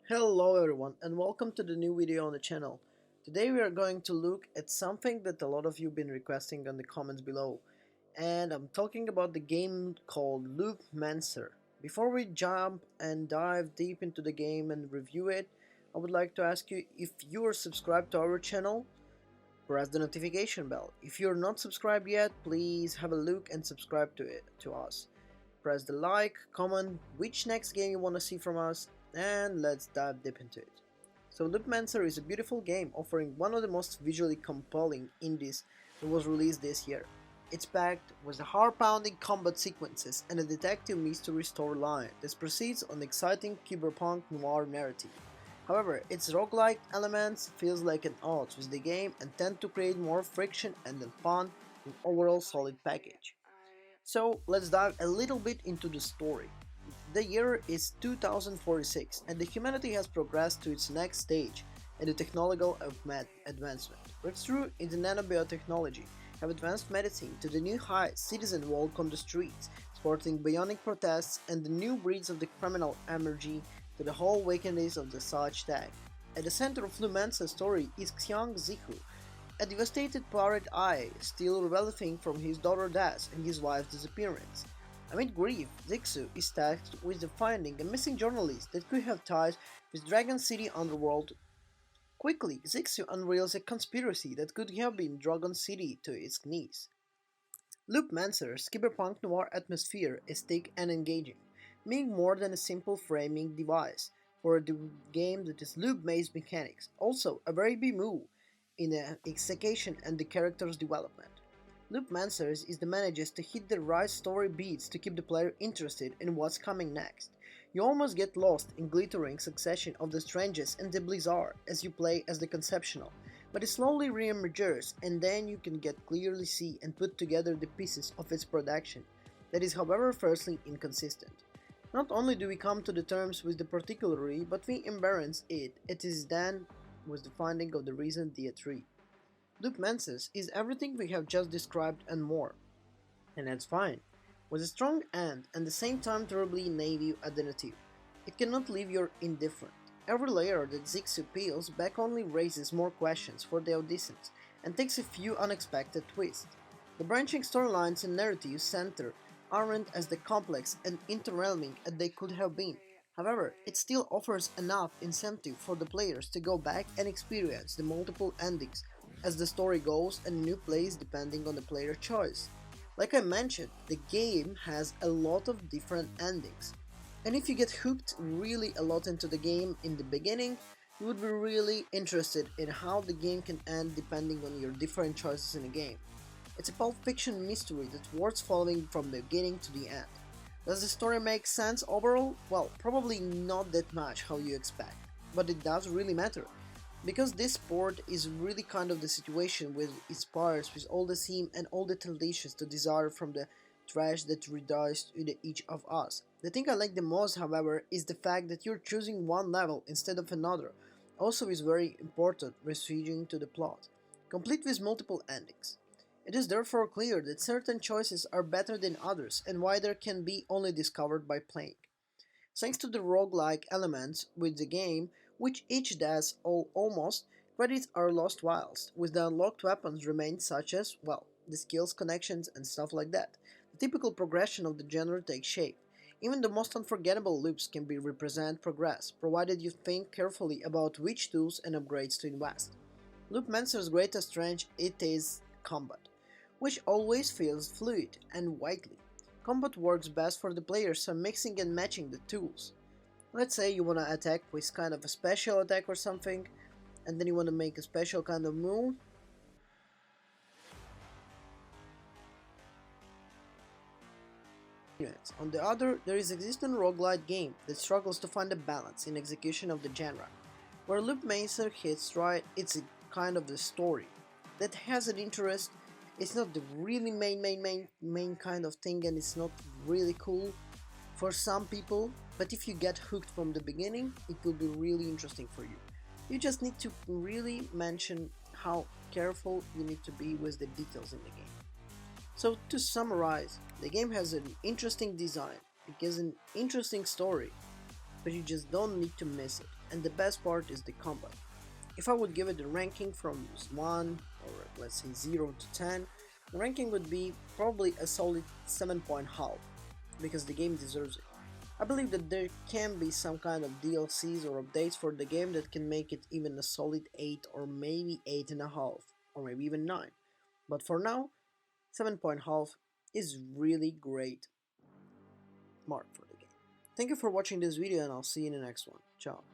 Hello everyone and welcome to the new video on the channel. Today we are going to look at something that a lot of you have been requesting in the comments below, and I'm talking about the game called Loop Mancer. Before we jump and dive deep into the game and review it, I would like to ask you, if you are subscribed to our channel, press the notification bell. If you're not subscribed yet, please have a look and subscribe to us. Press the like, comment which next game you want to see from us, and let's dive deep into it. So Loopmancer is a beautiful game offering one of the most visually compelling indies that was released this year. It's packed with heart-pounding combat sequences and a detective mystery storyline that proceeds on exciting cyberpunk noir narrative. However, its roguelike elements feels like an odds with the game and tend to create more friction and than fun in overall solid package. So let's dive a little bit into the story. The year is 2046 and the humanity has progressed to its next stage in the technological advancement. Breakthrough in the nanobiotechnology have advanced medicine to the new heights citizens walk on the streets, sporting bionic protests and the new breeds of the criminal emerging to the whole wickedness of the such tag. At the center of Lumensa's story is Xiang Zihu, a devastated pirate Ai, still revolting from his daughter's death and his wife's disappearance. Amid grief, Zixu is tasked with finding a missing journalist that could have ties with Dragon City underworld. Quickly, Zixu unveils a conspiracy that could have been Dragon City to its knees. Loop Mancer's cyberpunk noir atmosphere is thick and engaging, being more than a simple framing device for a game that is loop-based mechanics, also a very big move in the execution and the character's development. Loop Mancers is the manages to hit the right story beats to keep the player interested in what's coming next. You almost get lost in glittering succession of the strangest and the blizzard as you play as the conceptual, but it slowly re-emerges and then you can get clearly see and put together the pieces of its production that is however firstly inconsistent. Not only do we come to the terms with the particularity, but we embrace it. It is then with the finding of the reason D3. Loop Mances is everything we have just described and more, and that's fine. With a strong and the same time terribly naive identity, it cannot leave you indifferent. Every layer that Zixu peels back only raises more questions for the audience and takes a few unexpected twists. The branching storylines and narrative center aren't as the complex and interwhelming as they could have been. However, it still offers enough incentive for the players to go back and experience the multiple endings as the story goes and new plays depending on the player choice. Like I mentioned, the game has a lot of different endings, and if you get hooked really a lot into the game in the beginning, you would be really interested in how the game can end depending on your different choices in the game. It's a Pulp Fiction mystery that's worth following from the beginning to the end. Does the story make sense overall? Well, probably not that much how you expect, but it does really matter. Because this sport is really kind of the situation with its parts with all the theme and all the traditions to desire from the trash that resides in each of us. The thing I like the most, however, is the fact that you're choosing one level instead of another. Also is very important, restricting to the plot, complete with multiple endings. It is therefore clear that certain choices are better than others and why they can be only discovered by playing. Thanks to the roguelike elements with the game, which each does almost, credits are lost whilst, with the unlocked weapons remain such as, well, the skills, connections, and stuff like that. The typical progression of the genre takes shape. Even the most unforgettable loops can be represent progress, provided you think carefully about which tools and upgrades to invest. Loopmancer's greatest strength it is combat, which always feels fluid and widely. Combat works best for the players so mixing and matching the tools. Let's say you wanna attack with kind of a special attack or something, and then you wanna make a special kind of move. On the other, there is existing roguelite game that struggles to find a balance in execution of the genre. Where Loop Macer hits right, it's a kind of the story that has an interest. It's not the really main kind of thing, and it's not really cool for some people, but if you get hooked from the beginning, it will be really interesting for you. You just need to really mention how careful you need to be with the details in the game. So to summarize, the game has an interesting design, it has an interesting story, but you just don't need to miss it. And the best part is the combat. If I would give it a ranking from 1 or let's say 0 to 10, the ranking would be probably a solid 7.5 because the game deserves it. I believe that there can be some kind of DLCs or updates for the game that can make it even a solid 8 or maybe 8.5 or maybe even 9. But for now, 7.5 is really great mark for the game. Thank you for watching this video and I'll see you in the next one. Ciao.